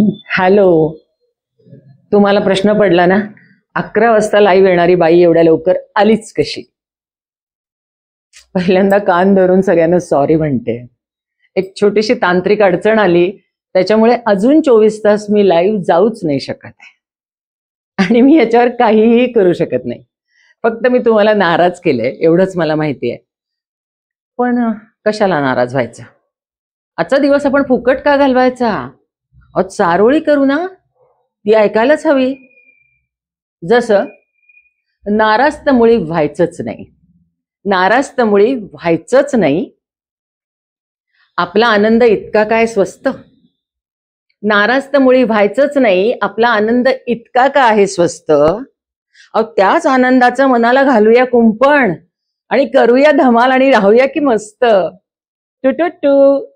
Hello. तुम्हाला प्रश्न पडला ना, 11 वाजता लाईव्ह येणारी बाई एवढ्या लवकर आलीच कशी? पहिल्यांदा कान धरून सगळ्यांना सॉरी म्हणते. एक छोटीशी तांत्रिक अडचण आली, त्याच्यामुळे अजून 24 तास मी लाईव्ह जाऊच नाही शकत आहे. आणि मी याच्यावर काहीही करू शकत नाही. फक्त मी तुम्हाला नाराज केलंय एवढंच मला माहिती आहे. पण कशाला नाराज व्हायचं? आजचा दिवस आपण फुकट का घालवायचा? अहो, चारोळी करू ना, ती ऐकायलाच हवी. जसं नाराज तर मुळी व्हायचंच नाही. नाराज तर मुळी व्हायचंच नाही. आपला आनंद इतका काय स्वस्त? नाराज तर मुळी व्हायचंच नाही. आपला आनंद इतका का आहे स्वस्त? अहो, त्याच आनंदाचं मनाला घालूया कुंपण आणि करूया धमाल आणि राहूया की मस्त. टू टू टू.